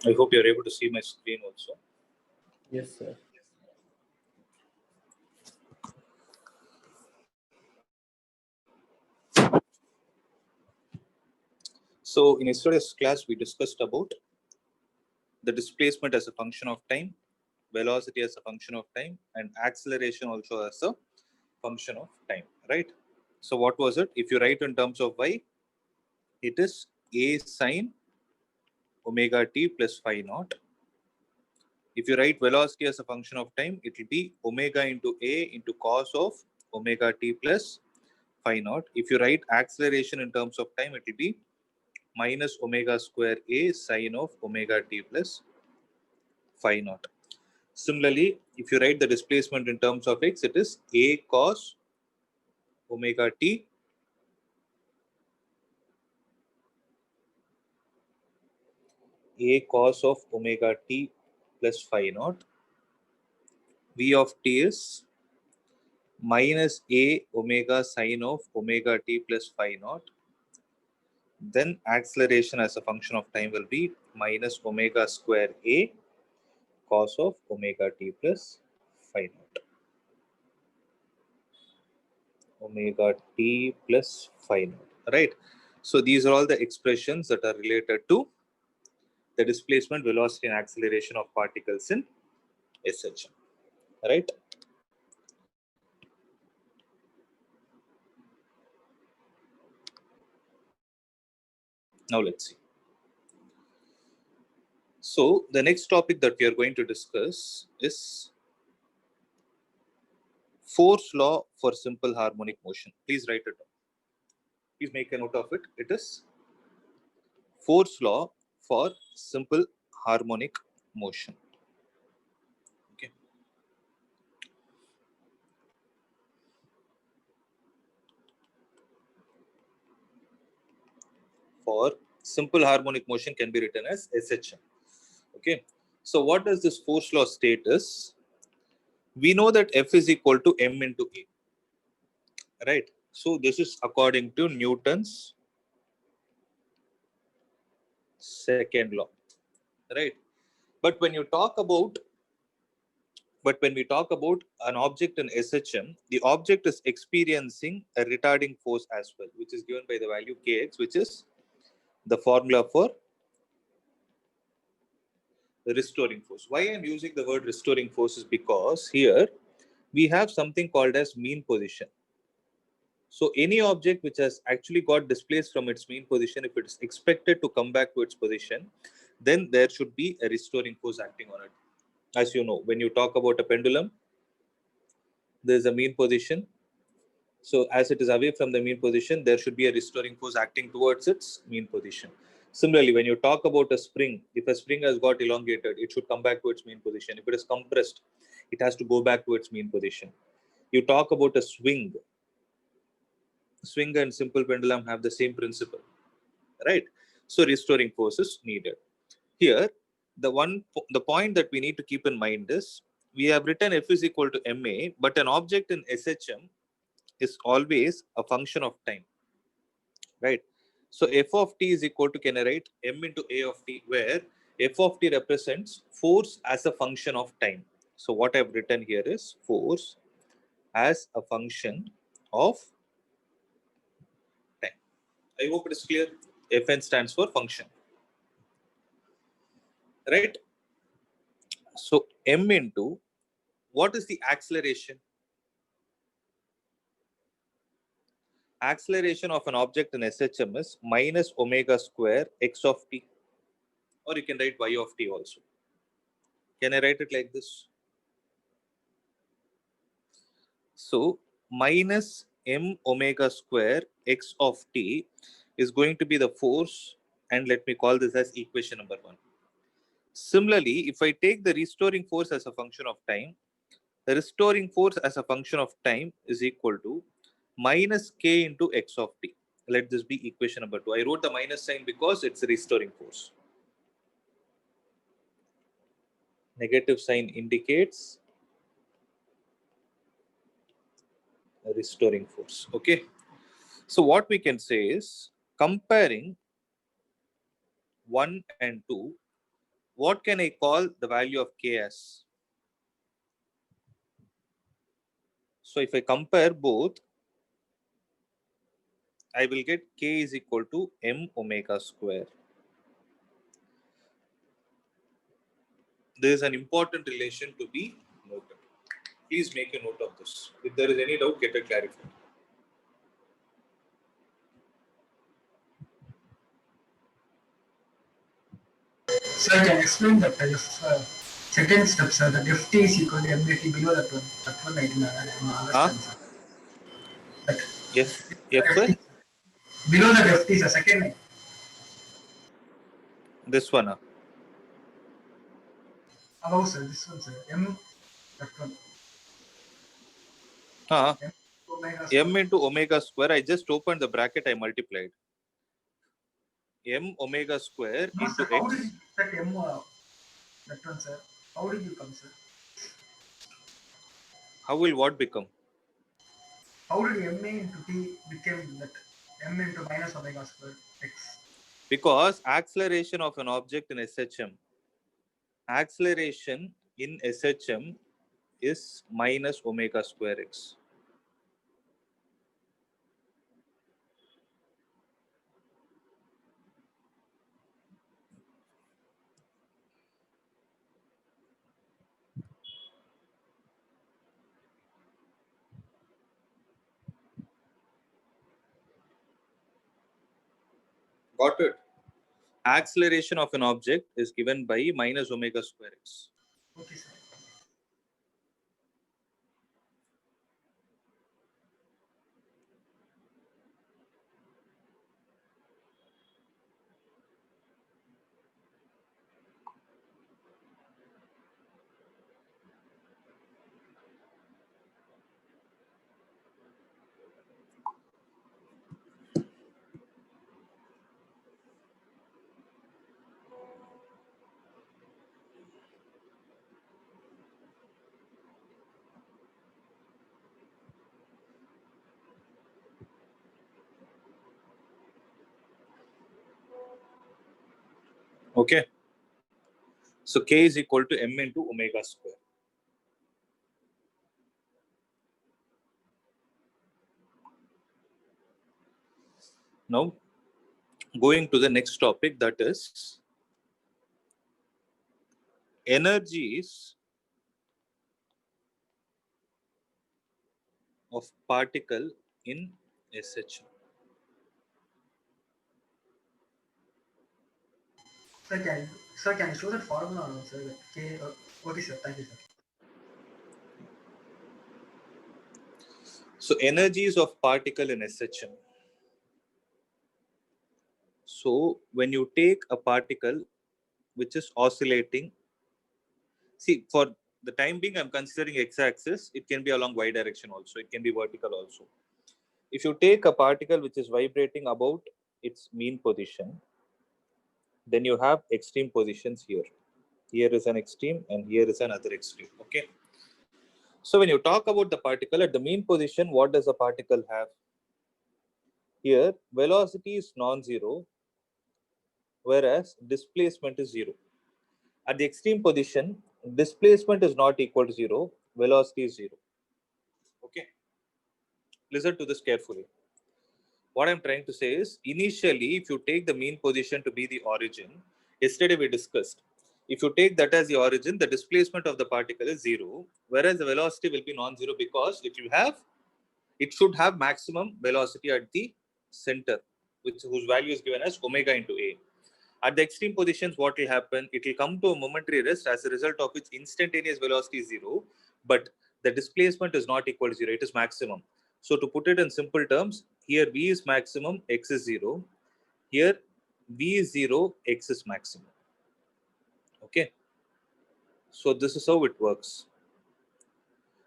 I hope you're able to see my screen also. Yes, sir. So in yesterday's class, we discussed about the displacement as a function of time, velocity as a function of time, and acceleration also as a function of time, right? So what was it? If you write in terms of y, it is a sine omega t plus phi naught. If you write velocity as a function of time, it will be omega into a into cos of omega t plus phi naught. If you write acceleration in terms of time, it will be minus omega square a sine of omega t plus phi naught. Similarly, if you write the displacement in terms of x, it is a cos omega t of omega t plus phi naught. V of t is minus a omega sine of omega t plus phi naught. Then acceleration as a function of time will be minus omega square a cos of omega t plus phi naught. Omega t plus phi naught, right? So these are all the expressions that are related to the displacement, velocity, and acceleration of particles in SHM, right? Now let's see. So the next topic that we are going to discuss is Force law for simple harmonic motion. Please write it down. Please make a note of it. It is Force law for simple harmonic motion. Okay. For simple harmonic motion can be written as SHM. Okay. So what does this force law state is? We know that F is equal to m into A. Right. So this is according to Newton's second law. Right. But when we talk about an object in SHM, the object is experiencing a retarding force as well, which is given by the value kx, which is the formula for the restoring force. Why I'm using the word restoring force is because here we have something called as mean position. So any object which has actually got displaced from its mean position, if it is expected to come back to its position, then there should be a restoring force acting on it. As you know, when you talk about a pendulum, there is a mean position. So as it is away from the mean position, there should be a restoring force acting towards its mean position. Similarly, when you talk about a spring, if a spring has got elongated, it should come back to its mean position. If it is compressed, it has to go back to its mean position. You talk about a swing. Swing and simple pendulum have the same principle, right? So restoring force is needed. Here, the point that we need to keep in mind is we have written F is equal to ma, but an object in SHM is always a function of time, right? So f of t is equal to, can I write m into a of t, where f of t represents force as a function of time. So what I've written here is force as a function of time. I hope it is clear. Fn stands for function, right? So m into, what is the acceleration? Acceleration of an object in SHM is minus omega square x of t, or you can write y of t also. Can I write it like this? So minus m omega square x of t is going to be the force, and let me call this as equation number 1. Similarly, if I take the restoring force as a function of time, the restoring force as a function of time is equal to minus k into x of t. Let this be equation number 2. I wrote the minus sign because it's a restoring force. Negative sign indicates a restoring force. Okay. So what we can say is, comparing 1 and 2, what can I call the value of k as? So if I compare both, I will get k is equal to m omega square. There is an important relation to be noted. Please make a note of this. If there is any doubt, get it clarified. Sir, can you explain that second step, sir, that ft is equal to MAT below that one. That one I didn't understand, sir. That F below that ft is a second line. this one. Above, sir, this one, sir. That one. M omega M square. into omega square. I just opened the bracket, I multiplied. M omega square No, into sir, how did x. you get that M, that one, sir? How did you come, sir? How will what become? How did MA into T became that M into minus omega square x? Because acceleration of an object in SHM, acceleration in SHM is minus omega square x. Got it? Acceleration of an object is given by minus omega square x. Okay, sir. Okay. So k is equal to m into omega square. Now, going to the next topic, that is energies of particle in SHM. Sir, can you show that formula or not, sir? That K, okay, sir. Thank you, sir. So energies of particle in SHM. So when you take a particle which is oscillating, see, for the time being, I'm considering x-axis. It can be along y direction also. It can be vertical also. If you take a particle which is vibrating about its mean position, then you have extreme positions here. Here is an extreme and here is another extreme. Okay. So when you talk about the particle at the mean position, what does a particle have? Here, velocity is non-zero, whereas displacement is zero. At the extreme position, displacement is not equal to zero, velocity is zero. Okay. Listen to this carefully. What I'm trying to say is, initially, if you take the mean position to be the origin, yesterday we discussed, if you take that as the origin, the displacement of the particle is zero, whereas the velocity will be non-zero because it should have maximum velocity at the center, whose value is given as omega into a. At the extreme positions, what will happen? It will come to a momentary rest, as a result of which instantaneous velocity is zero, but the displacement is not equal to zero, it is maximum. So to put it in simple terms, here v is maximum, x is zero. Here v is zero, x is maximum. Okay. So this is how it works.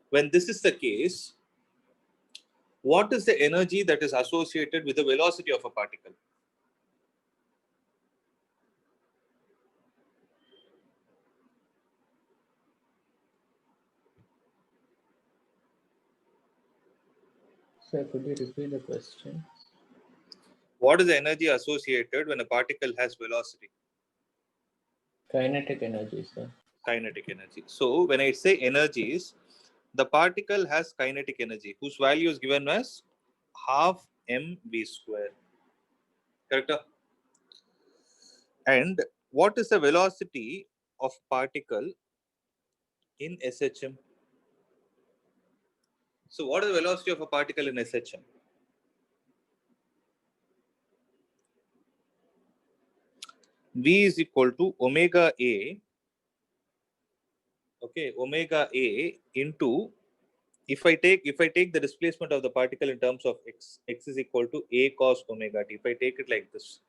When this is the case, what is the energy that is associated with the velocity of a particle? Sir, could you repeat the question? What is the energy associated when a particle has velocity? Kinetic energy, sir. Kinetic energy. So when I say energies, the particle has kinetic energy whose value is given as half mv square. Correct? And what is the velocity of particle in SHM? So what is the velocity of a particle in SHM? V is equal to omega A. Okay, omega A into, if I take the displacement of the particle in terms of x is equal to a cos omega t. If I take it like this,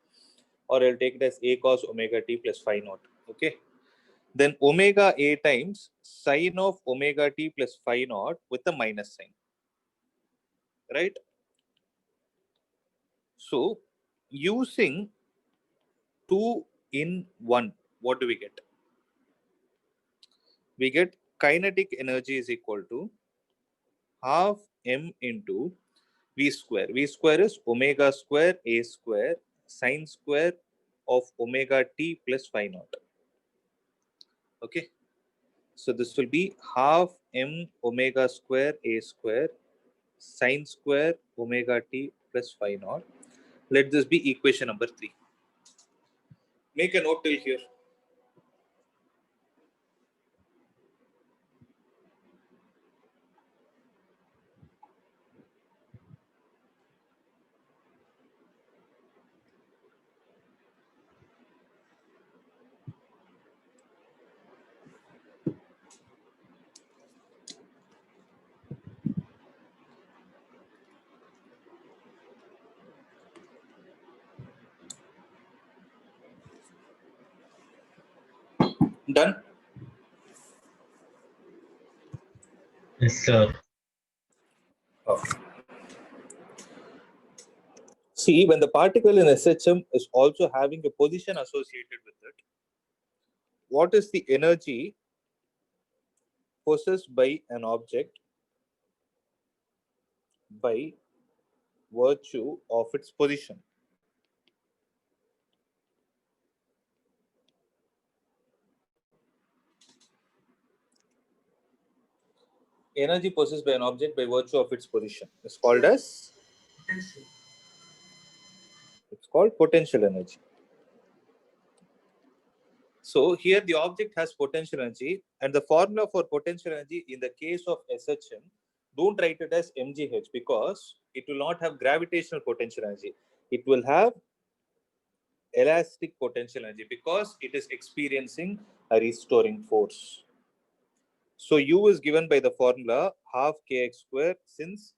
or I'll take it as a cos omega t plus phi naught. Okay, then omega A times sine of omega t plus phi naught with a minus sign, right? So using 2 in 1, what do we get? We get kinetic energy is equal to half m into v square. V square is omega square a square sine square of omega t plus phi naught. Okay, so this will be half m omega square a square sine square omega t plus phi naught. Let this be equation number 3. Make a note till here. Done? Yes, sir. Okay. See, when the particle in SHM is also having a position associated with it, what is the energy possessed by an object by virtue of its position? Energy possessed by an object by virtue of its position is called as, Potential. it's called potential energy. So here the object has potential energy, and the formula for potential energy in the case of SHM, don't write it as mgh because it will not have gravitational potential energy. It will have elastic potential energy because it is experiencing a restoring force. So U is given by the formula half kx square, since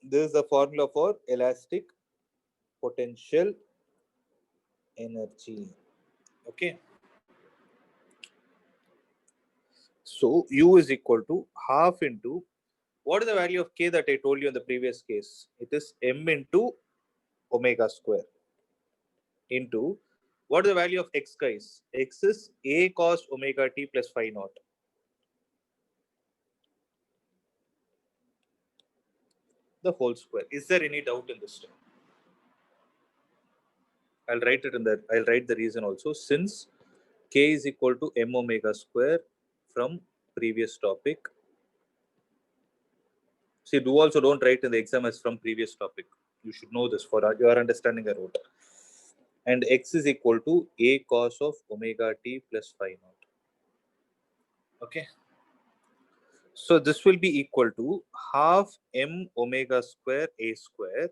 this is the formula for elastic potential energy. Okay. So U is equal to half into, what is the value of k that I told you in the previous case? It is m into omega square into, what is the value of x, guys? X is a cos omega t plus phi naught. The whole square. Is there any doubt in this term? I'll write the reason also, since k is equal to m omega square from previous topic. See, don't write in the exam as from previous topic. You should know this for your understanding. I wrote. And x is equal to a cos of omega t plus phi naught. Okay. So this will be equal to half m omega square a square.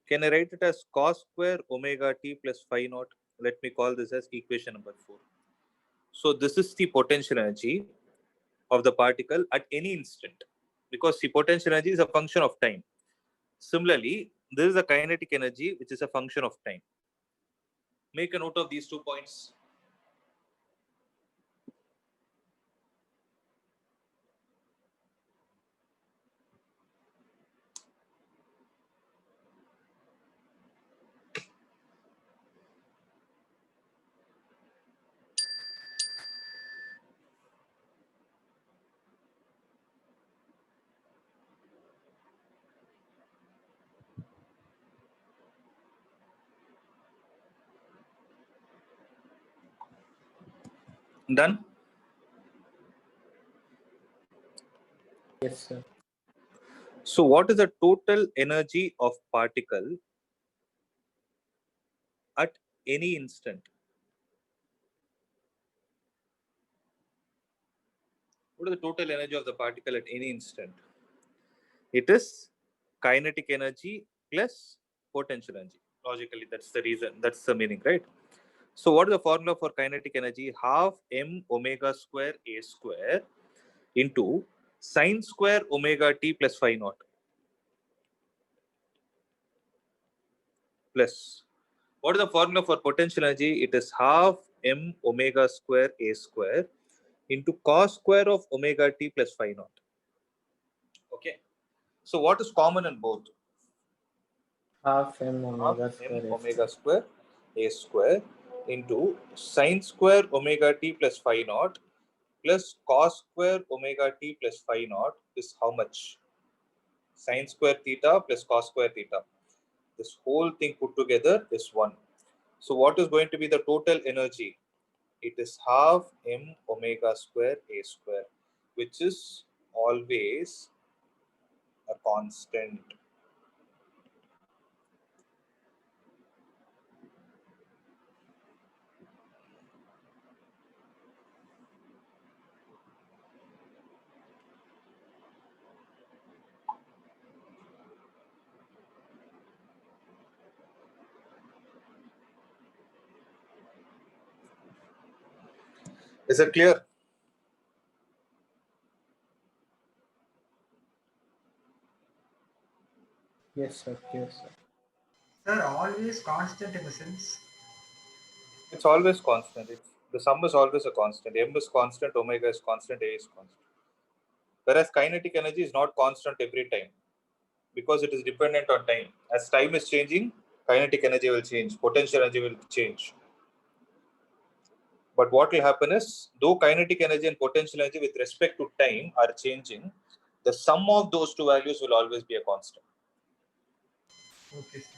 Can I write it as cos square omega t plus phi naught? Let me call this as equation number 4. So this is the potential energy of the particle at any instant, because the potential energy is a function of time. Similarly, this is a kinetic energy which is a function of time. Make a note of these 2 points. Done? Yes, sir. So what is the total energy of particle at any instant? What is the total energy of the particle at any instant? It is kinetic energy plus potential energy. Logically, that's the reason, that's the meaning, right? So what is the formula for kinetic energy? Half m omega square a square into sine square omega t plus phi naught plus. What is the formula for potential energy? It is half m omega square a square into cos square of omega t plus phi naught. Okay. So what is common in both? Half m Half omega m square omega s. square a square into sine square omega t plus phi naught plus cos square omega t plus phi naught is how much? Sine square theta plus cos square theta. This whole thing put together is 1. So what is going to be the total energy? It is half m omega square a square, which is always a constant. Is it clear? Yes, sir. Yes, sir. Sir, always constant in the sense. It's always constant. The sum is always a constant. M is constant, omega is constant, A is constant. Whereas kinetic energy is not constant every time because it is dependent on time. As time is changing, kinetic energy will change, potential energy will change. But what will happen is, though kinetic energy and potential energy with respect to time are changing, the sum of those two values will always be a constant. Okay, sir.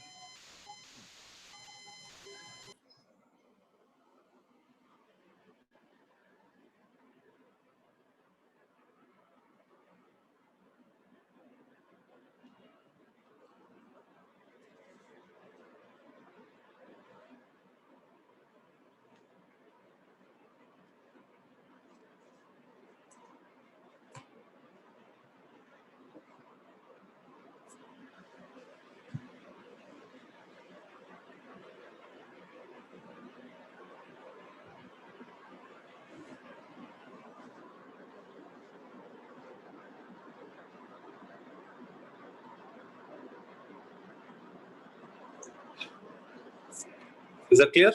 Is that clear?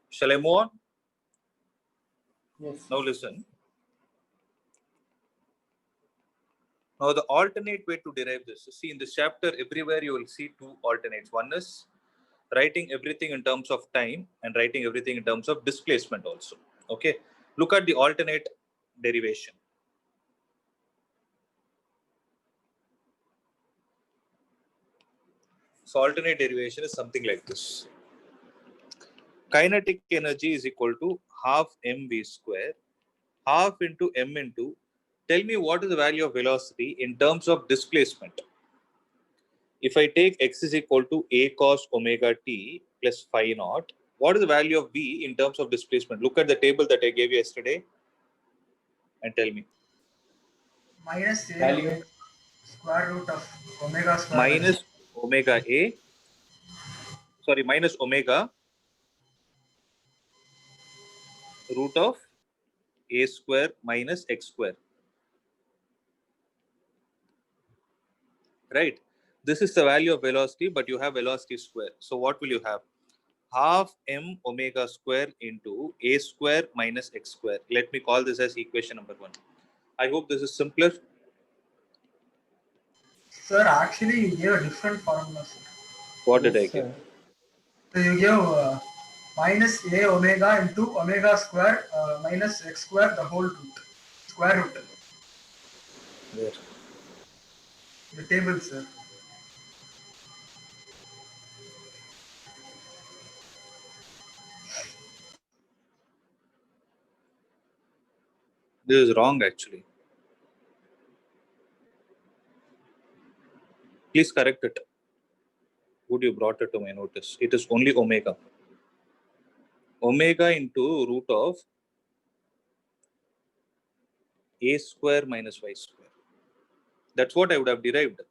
Shall I move on? Yes, Now sir. listen. Now the alternate way to derive this. See, in this chapter, everywhere you will see two alternates. One is writing everything in terms of time and writing everything in terms of displacement also. Okay. Look at the alternate derivation. So alternate derivation is something like this. Kinetic energy is equal to half mv square, half into m into, tell me what is the value of velocity in terms of displacement. If I take x is equal to a cos omega t plus phi naught, what is the value of v in terms of displacement? Look at the table that I gave you yesterday and tell me. Minus a Value. omega square root of omega square, that is Minus omega a, sorry, minus omega root of a square minus x square, right? This is the value of velocity, but you have velocity square. So what will you have? Half m omega square into a square minus x square. Let me call this as equation number 1. I hope this is simpler. sir, actually you gave a different formula, sir. What did Yes, I give? sir. So you gave minus a omega into omega square minus x square the whole root, square root, Where? the table, sir. This is wrong actually. Please correct it. Good, you brought it to my notice. It is only omega. Omega into root of a square minus y square. That's what I would have derived.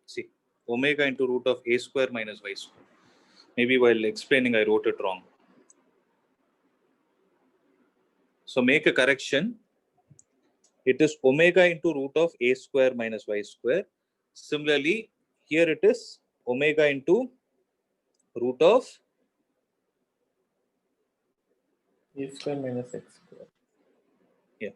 See, omega into root of a square minus y square. Maybe while explaining, I wrote it wrong. So make a correction. It is omega into root of a square minus y square. Similarly, here it is omega into root of A square minus x square. yeah.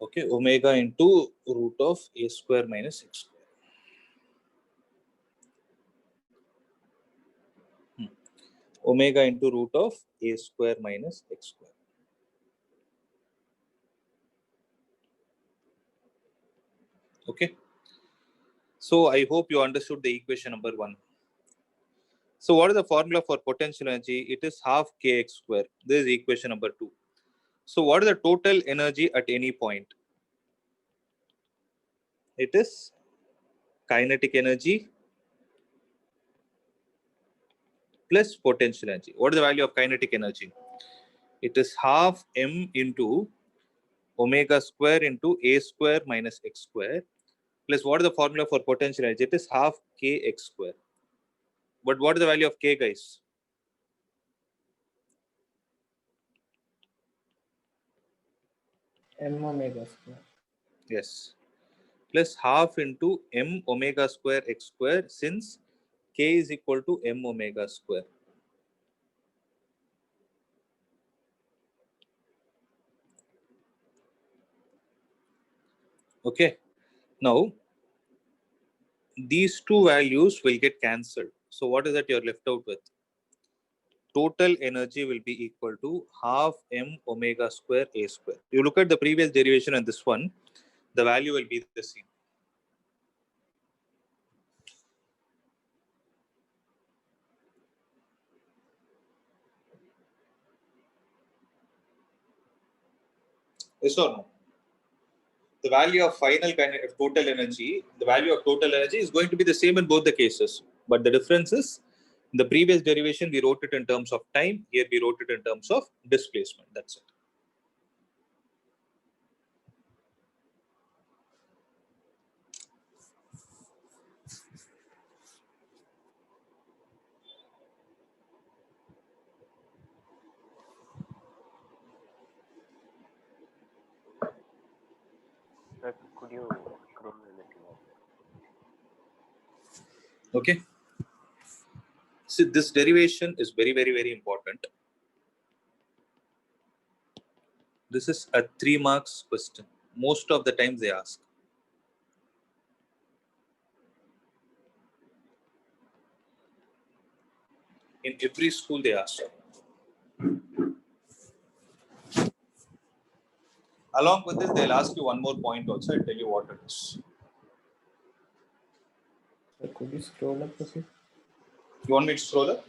Okay, omega into root of a square minus x square. Omega into root of a square minus x square. Okay. So I hope you understood the equation number 1. So what is the formula for potential energy? It is half kx square. This is equation number 2. So what is the total energy at any point? It is kinetic energy plus potential energy. What is the value of kinetic energy? It is half m into omega square into a square minus x square plus what is the formula for potential energy? It is half kx square. But what is the value of k, guys? M omega square. Yes. Plus half into m omega square x square since k is equal to m omega square. Okay. Now, these two values will get cancelled. So what is that you're left out with? Total energy will be equal to half m omega square a square. You look at the previous derivation and this one, the value will be the same. Yes or no? The value of total energy, the value of total energy is going to be the same in both the cases. But the difference is, in the previous derivation, we wrote it in terms of time. Here, we wrote it in terms of displacement. That's it. Sir, could you scroll a little more? Okay. See, this derivation is very, very, very important. This is a 3 marks question. Most of the times they ask. In every school they ask. Along with this, they'll ask you one more point also. I'll tell you what it is. So could you scroll up a bit? You want me to scroll up?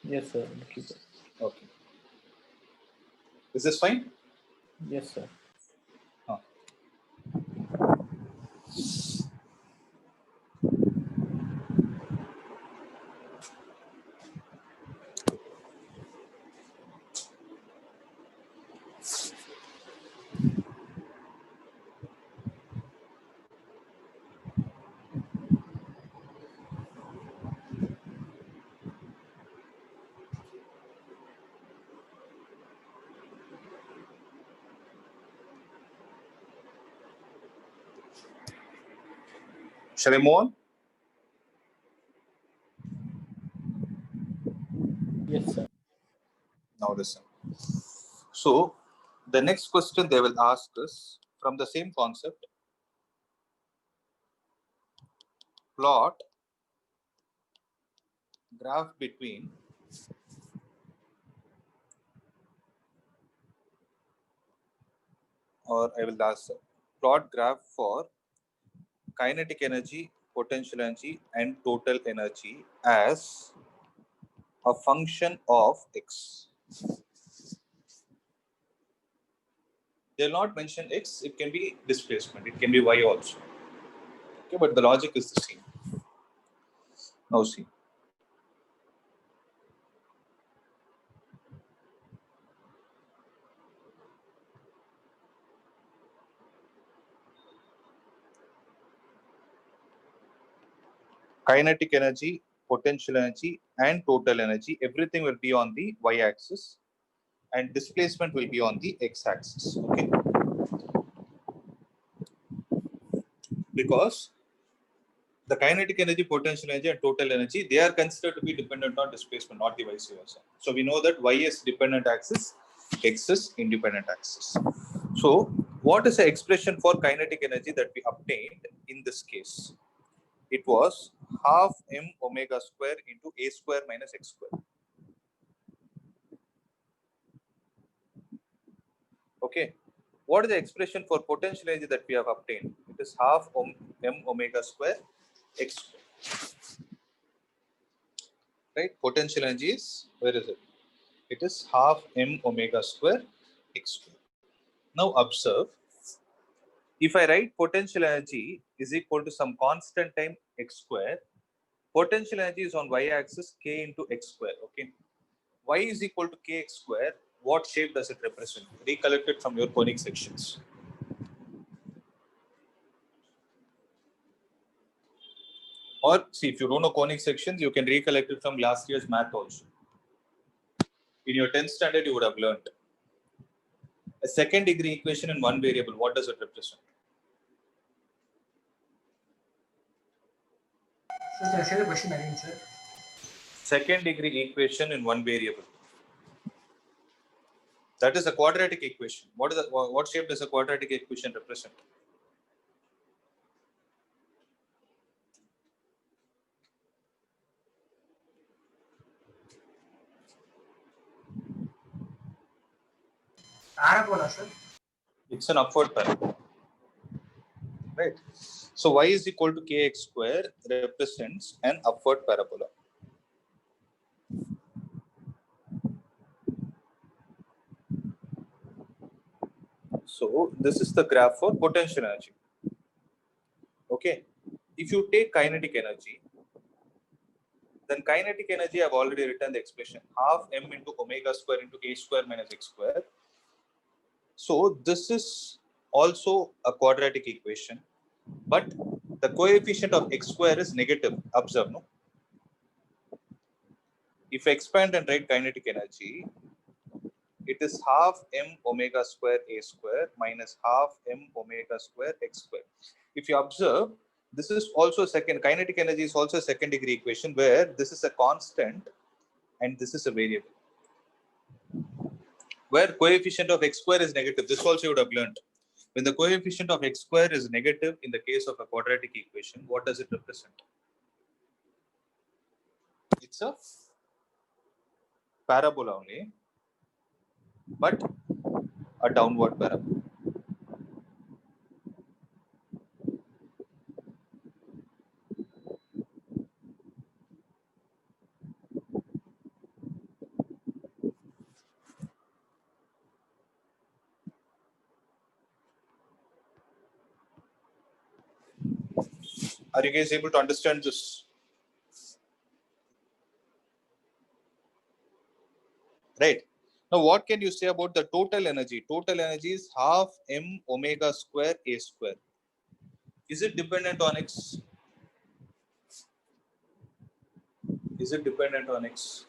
Yes, sir. A little bit. Okay. Is this fine? Yes, sir. Shall I move on? Yes, sir. Now listen. So the next question they will ask us from the same concept. Plot graph between or I will ask plot graph for kinetic energy, potential energy, and total energy as a function of x. They'll not mention x, it can be displacement, it can be y also. Okay, but the logic is the same. Now see. Kinetic energy, potential energy, and total energy, everything will be on the y-axis, and displacement will be on the x-axis. Okay, because the kinetic energy, potential energy, and total energy, they are considered to be dependent on displacement, not the vice versa. So we know that y is dependent axis, x is independent axis. So what is the expression for kinetic energy that we obtained in this case? It was half m omega square into a square minus x square. Okay. What is the expression for potential energy that we have obtained? It is half m omega square x square. Right? Potential energy is, where is it? It is half m omega square x square. Now observe, if I write potential energy is equal to some constant time x square, potential energy is on y-axis k into x square. Okay. Y is equal to kx square. What shape does it represent? Recollect it from your conic sections. Or see, if you don't know conic sections, you can recollect it from last year's math also. In your 10th standard, you would have learned. A second degree equation in one variable, what does it represent? Sir, can I say the question again, sir? Second degree equation in one variable. That is a quadratic equation. What shape does a quadratic equation represent? Parabola, sir. It's an upward parabola. Right. So y is equal to kx square represents an upward parabola. So this is the graph for potential energy. Okay. If you take kinetic energy, then kinetic energy, I've already written the expression half m into omega square into a square minus x square. So this is also a quadratic equation, but the coefficient of x square is negative. Observe, no? If I expand and write kinetic energy, it is half m omega square a square minus half m omega square x square. If you observe, this is also second, kinetic energy is also a second degree equation where this is a constant and this is a variable. Where coefficient of x square is negative, this also you would have learned. When the coefficient of x square is negative in the case of a quadratic equation, what does it represent? It's a parabola only, but a downward parabola. Are you guys able to understand this? Right. Now, what can you say about the total energy? Total energy is half m omega square a square. Is it dependent on x? Is it dependent on x?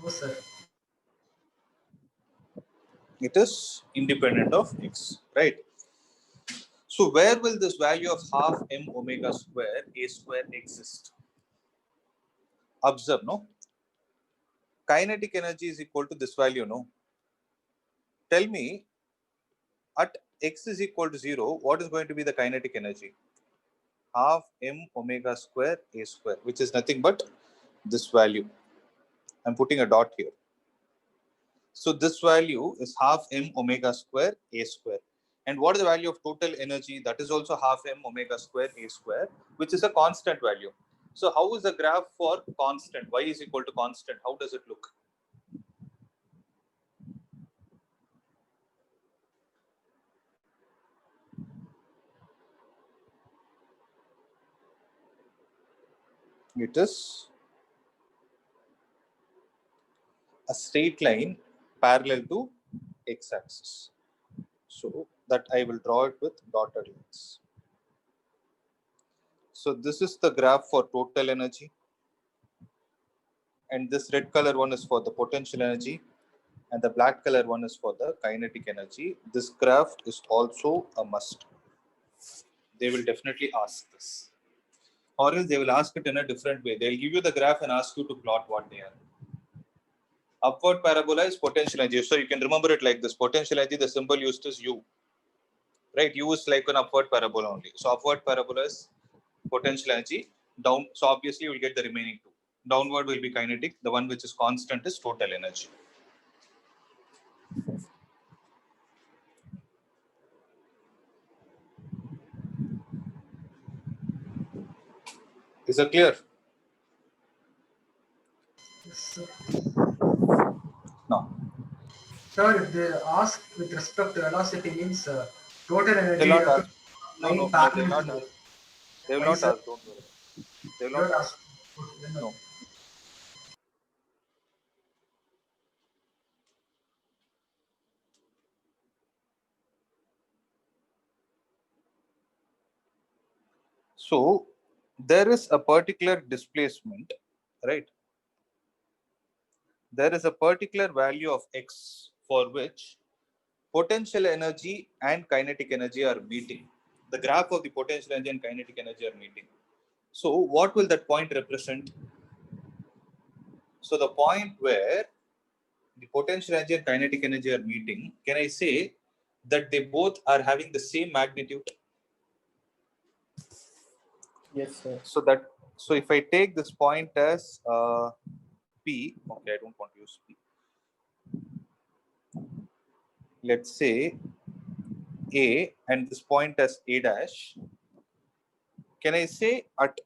No, sir. It is independent of x, right? So where will this value of half m omega square a square exist? Observe, no? Kinetic energy is equal to this value, no? Tell me, at x is equal to 0, what is going to be the kinetic energy? half m omega square a square, which is nothing but this value. I'm putting a dot here. So this value is half m omega square a square. And what is the value of total energy? That is also half m omega square a square, which is a constant value. So how is the graph for constant? Y is equal to constant. How does it look? It is a straight line parallel to x-axis. So that I will draw it with dotted lines. So this is the graph for total energy. And this red color one is for the potential energy. And the black color one is for the kinetic energy. This graph is also a must. They will definitely ask this. Or else they will ask it in a different way. They'll give you the graph and ask you to plot what they are. Upward parabola is potential energy. So you can remember it like this. Potential energy, the symbol used is U. Right? U is like an upward parabola only. So upward parabola is potential energy. Down. So obviously you will get the remaining two. Downward will be kinetic. The one which is constant is total energy. Is it clear? Yes, sir. No. Sir, if they ask with respect to velocity means total energy. They'll not You have ask. to No, line no, no, they will parallel not to ask. They will why, not sir? ask. Don't worry. They will You not don't ask. ask. Okay, then No. okay. So there is a particular displacement, right? There is a particular value of x for which potential energy and kinetic energy are meeting. The graph of the potential energy and kinetic energy are meeting. So what will that point represent? So the point where the potential energy and kinetic energy are meeting, can I say that they both are having the same magnitude? Yes, sir. So if I take this point as P, okay, I don't want to use P. Let's say A and this point as A dash. Can I say at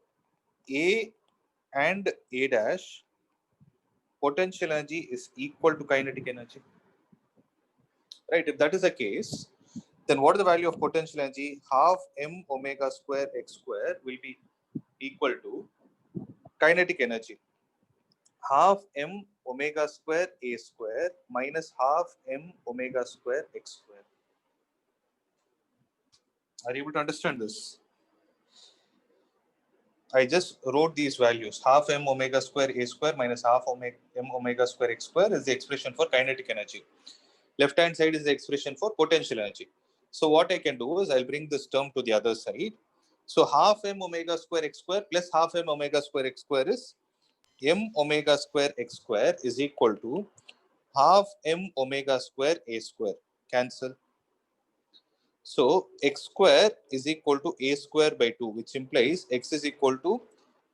A and A dash, potential energy is equal to kinetic energy? Right, if that is the case, then what is the value of potential energy? Half m omega square x square will be equal to kinetic energy. Half m omega square a square minus half m omega square x square. Are you able to understand this? I just wrote these values. Half m omega square a square minus half m omega square x square is the expression for kinetic energy. Left hand side is the expression for potential energy. So what I can do is I'll bring this term to the other side. So half m omega square x square plus half m omega square x square is m omega square x square is equal to half m omega square a square. Cancel. So x square is equal to a square by 2, which implies x is equal to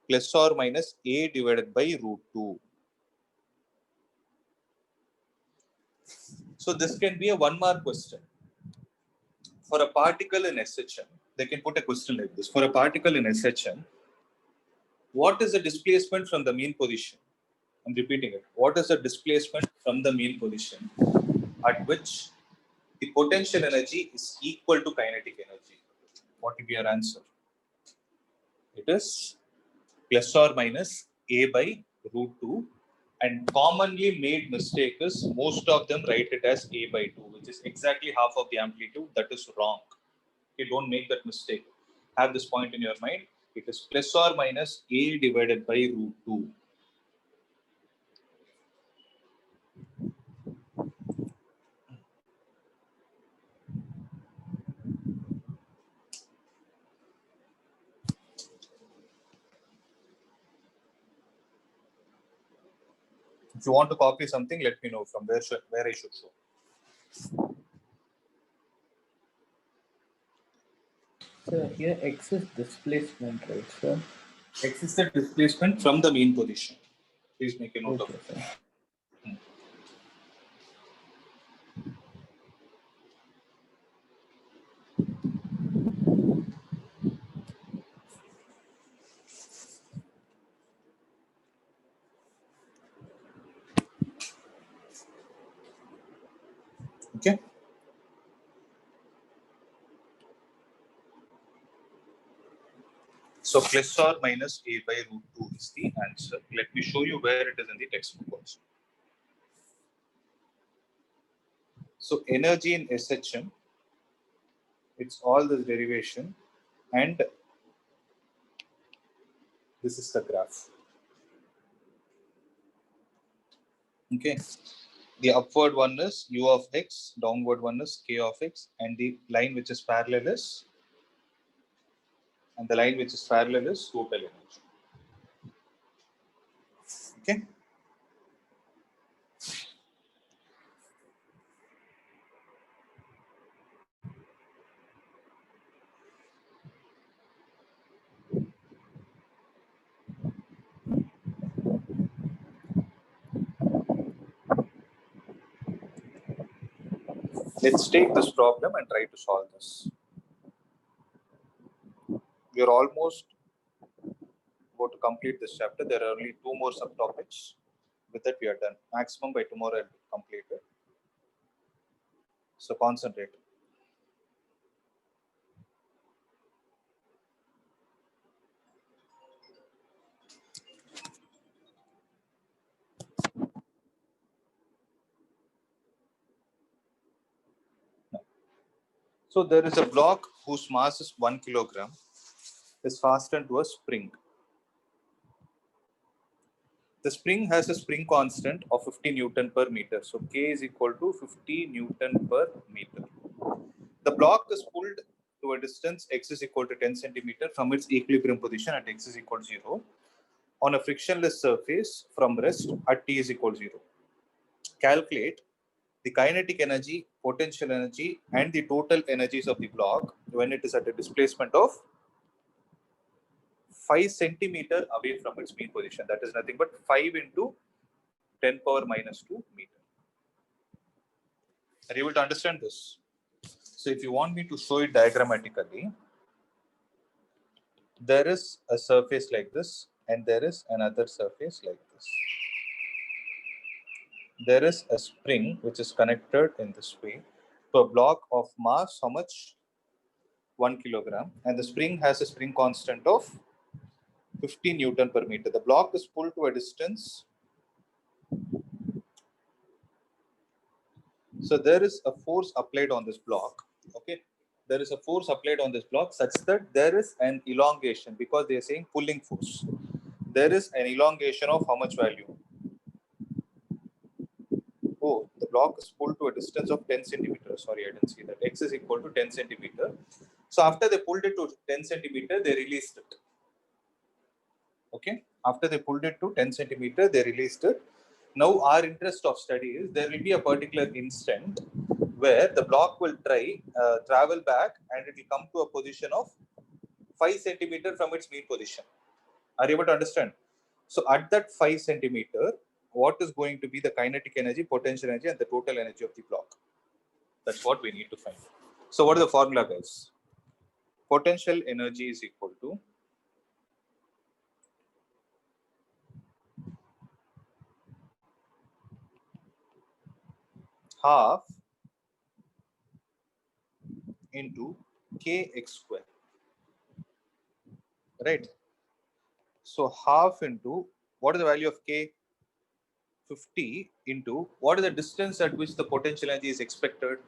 plus or minus a divided by root 2. So this can be a 1 mark question. For a particle in SHM, they can put a question like this. For a particle in SHM, what is the displacement from the mean position? I'm repeating it. What is the displacement from the mean position at which the potential energy is equal to kinetic energy? What will be your answer? It is plus or minus a by root 2. And commonly made mistake is most of them write it as a by 2, which is exactly half of the amplitude. That is wrong. Okay, don't make that mistake. Have this point in your mind. It is plus or minus a divided by root 2. If you want to copy something, let me know from where I should show. So here X is displacement, right, sir? X is the displacement from the mean position. Please make a note of Okay, it. sir. Okay. So plus or minus a by root 2 is the answer. Let me show you where it is in the textbook also. So energy in SHM, it's all this derivation, and this is the graph. Okay. The upward one is u of x, downward one is k of x, and the line which is parallel is, total energy. Okay. Let's take this problem and try to solve this. We are almost about to complete this chapter. There are only 2 more subtopics. With that, we are done. Maximum by tomorrow, I'll complete it. So concentrate. So there is a block whose mass is 1 kilogram is fastened to a spring. The spring has a spring constant of 50 Newton per meter. So K is equal to 50 Newton per meter. The block is pulled to a distance x is equal to 10 centimeter from its equilibrium position at x is equal to 0 on a frictionless surface from rest at t is equal to 0. Calculate the kinetic energy, potential energy, and the total energies of the block when it is at a displacement of 5 centimeter away from its mean position. That is nothing but 5 into 10 power minus 2 meter. Are you able to understand this? So if you want me to show it diagrammatically, there is a surface like this and there is another surface like this. There is a spring which is connected in this way to a block of mass, how much? 1 kilogram, and the spring has a spring constant of 50 Newton per meter. The block is pulled to a distance. So there is a force applied on this block. Okay. There is a force applied on this block such that there is an elongation because they are saying pulling force. There is an elongation of how much value? Oh, the block is pulled to a distance of 10 centimeters. Sorry, I didn't see that. X is equal to 10 centimeter. So after they pulled it to 10 centimeter, they released it. Okay. After they pulled it to 10 centimeter, they released it. Now our interest of study is there will be a particular instant where the block will travel back and it will come to a position of 5 centimeter from its mean position. Are you able to understand? So at that 5 centimeter, what is going to be the kinetic energy, potential energy, and the total energy of the block? That's what we need to find. So what is the formula, guys? Potential energy is equal to half into kx square, right? So half into what is the value of k? 50 into what is the distance at which the potential energy is expected?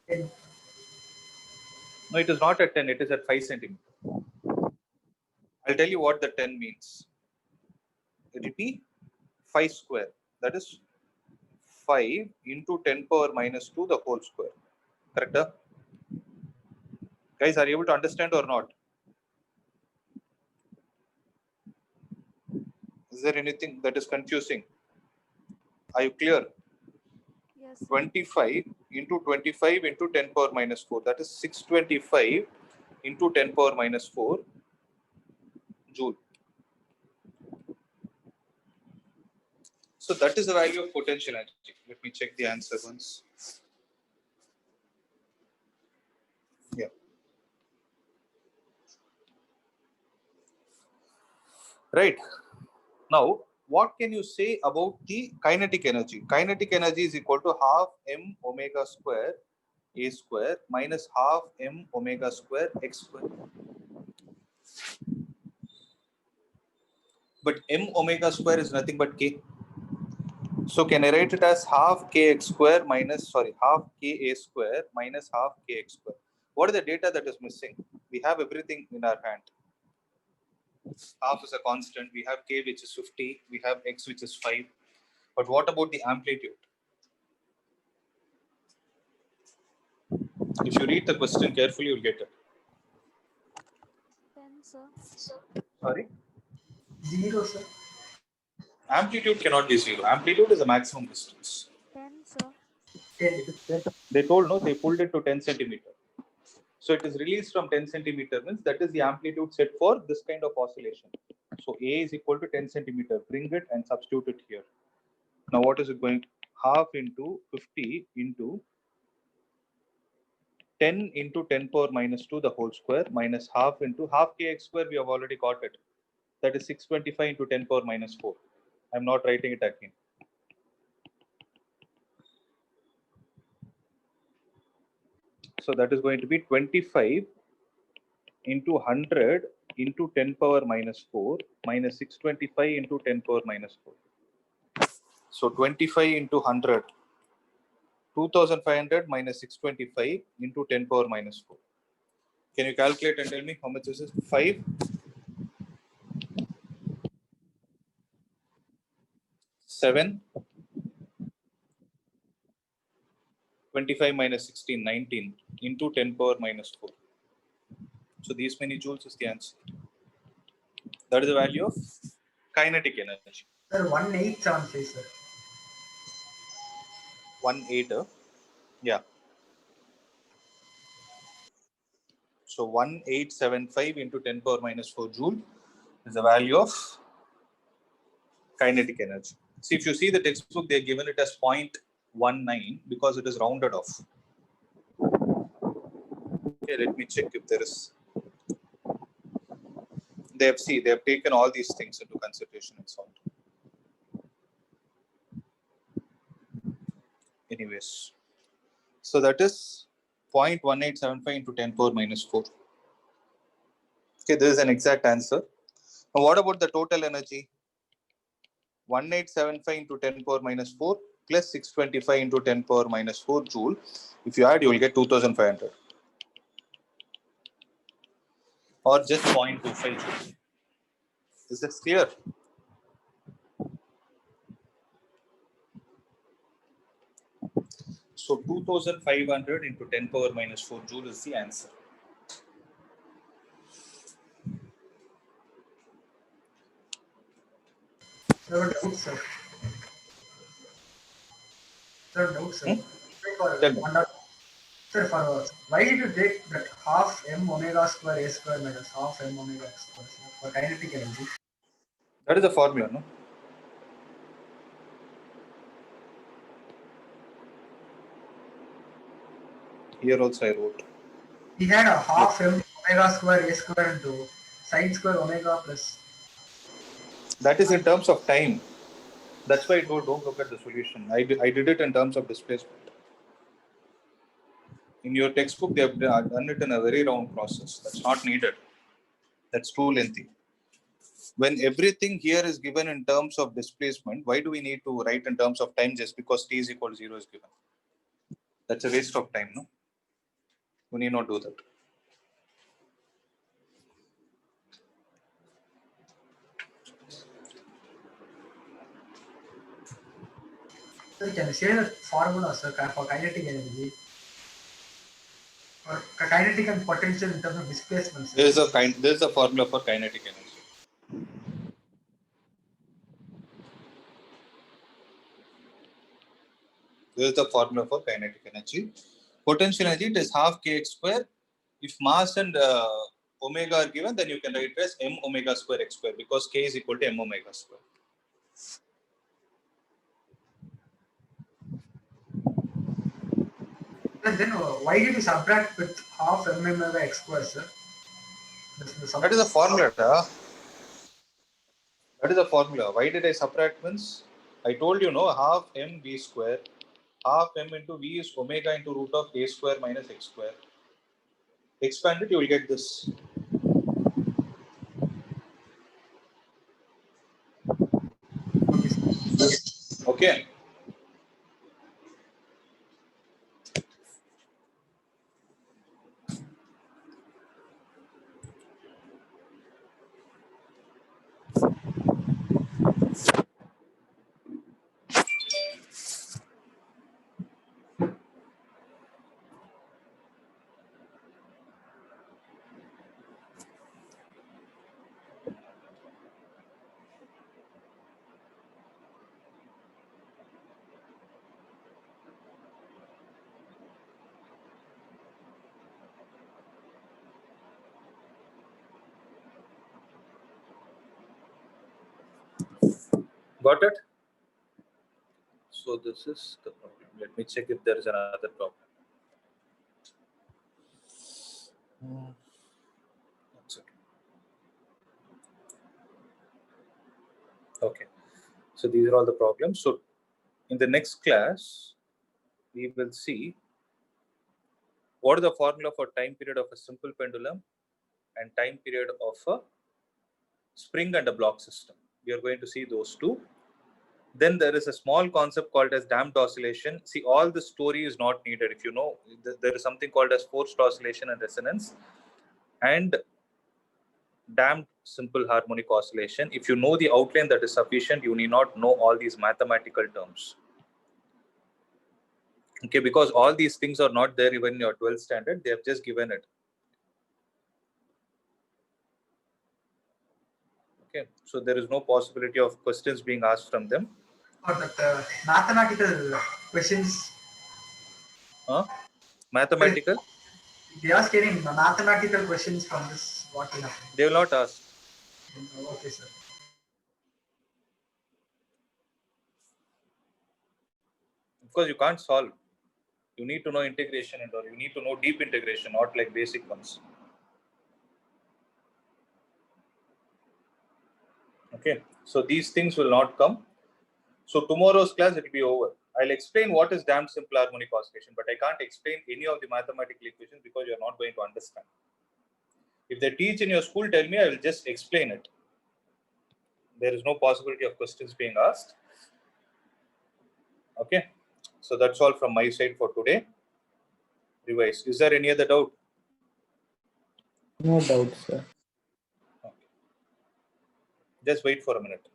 Ten. No, it is not at 10, it is at 5 centimeter. I'll tell you what the 10 means. It will be 5 square. That is 5 into 10 power minus 2 the whole square. Correct? Guys, are you able to understand or not? Is there anything that is confusing? Are you clear? Yes, sir. 25 into 25 into 10 power minus 4. That is 625 into 10 power minus 4 joule. So that is the value of potential energy. Let me check the answer once. Yeah. Right. Now, what can you say about the kinetic energy? Kinetic energy is equal to half m omega square a square minus half m omega square x square. But m omega square is nothing but k. So can I write it as half kx square minus, half ka square minus half kx square. What is the data that is missing? We have everything in our hand. Half is a constant. We have k, which is 50. We have x, which is 5. But what about the amplitude? If you read the question carefully, you'll get it. 10, sir. Sorry? 0, sir. Amplitude cannot be 0. Amplitude is the maximum distance. 10, sir. 10. They told no, they pulled it to 10 centimeter. So it is released from 10 centimeter, means that is the amplitude set for this kind of oscillation. So A is equal to 10 centimeter. Bring it and substitute it here. Now what is it going? Half into 50 into 10 into 10 power minus 2 the whole square minus half into half kx square. We have already got it. That is 625 into 10 power minus 4. I'm not writing it again. So that is going to be 25 into 100 into 10 power minus 4 minus 625 into 10 power minus 4. So 25 into 100, 2500 minus 625 into 10 power minus 4. Can you calculate and tell me how much is this? 5, 7, 25 minus 16, 19 into 10 power minus 4. So these many joules is the answer. That is the value of kinetic energy. Sir, 1875, sir. 18, yeah. So 1875 into 10 power minus 4 joule is the value of kinetic energy. See, if you see the textbook, they have given it as 0.19 because it is rounded off. Okay, let me check if there is. They have taken all these things into consideration and so on. Anyways, so that is 0.1875 into 10 power minus 4. Okay, this is an exact answer. Now, what about the total energy? 1875 into 10 power minus 4 plus 625 into 10 power minus 4 joule. If you add, you will get 2500. Or just 0.25 joule. Is this clear? So 2500 into 10 power minus 4 joule is the answer. Sir, doubt, sir. Sir, doubt, sir. Tell me. Sir, why did you take that half m omega square a square minus half m omega x square, sir, for kinetic energy? That is the formula, no? Here also I wrote. We had a half m omega square a square into sine square omega plus. That is in terms of time. That's why I told don't look at the solution. I did it in terms of displacement. In your textbook, they have done it in a very round process. That's not needed. That's too lengthy. When everything here is given in terms of displacement, why do we need to write in terms of time just because t is equal to 0 is given? That's a waste of time, no? We need not do that. Sir, can you say the formula, sir, for kinetic energy? Or kinetic and potential in terms of displacement, sir? There is a formula for kinetic energy. There is the formula for kinetic energy. Potential energy, it is half kx square. if mass and omega are given, then you can write it as m omega square x square because k is equal to m omega square. And then why did you subtract with half m omega x square, sir? That is a formula. That is a formula. Why did I subtract means? I told you, no, half m v square, half m into v is omega into root of a square minus x square. Expand it, you will get this. Okay. Got it? So this is the problem. Let me check if there is another problem. That's okay. Okay. So these are all the problems. So in the next class, we will see what is the formula for time period of a simple pendulum and time period of a spring and a block system. We are going to see those two. Then there is a small concept called as damped oscillation. See, all the story is not needed. If you know, there is something called as forced oscillation and resonance and damped simple harmonic oscillation. If you know the outline, that is sufficient. You need not know all these mathematical terms. Okay, because all these things are not there even in your 12th standard. They have just given it. Okay, so there is no possibility of questions being asked from them. Or that mathematical questions. Mathematical? They ask any mathematical questions from this. What will happen? They will not ask. Okay, sir. Because you can't solve. You need to know integration and all. You need to know deep integration, not like basic ones. Okay, so these things will not come. So tomorrow's class, it will be over. I'll explain what is damped simple harmonic oscillation, but I can't explain any of the mathematical equations because you're not going to understand. If they teach in your school, tell me, I will just explain it. There is no possibility of questions being asked. Okay, so that's all from my side for today. Revise. Is there any other doubt? No doubt, sir. Okay. Just wait for a minute.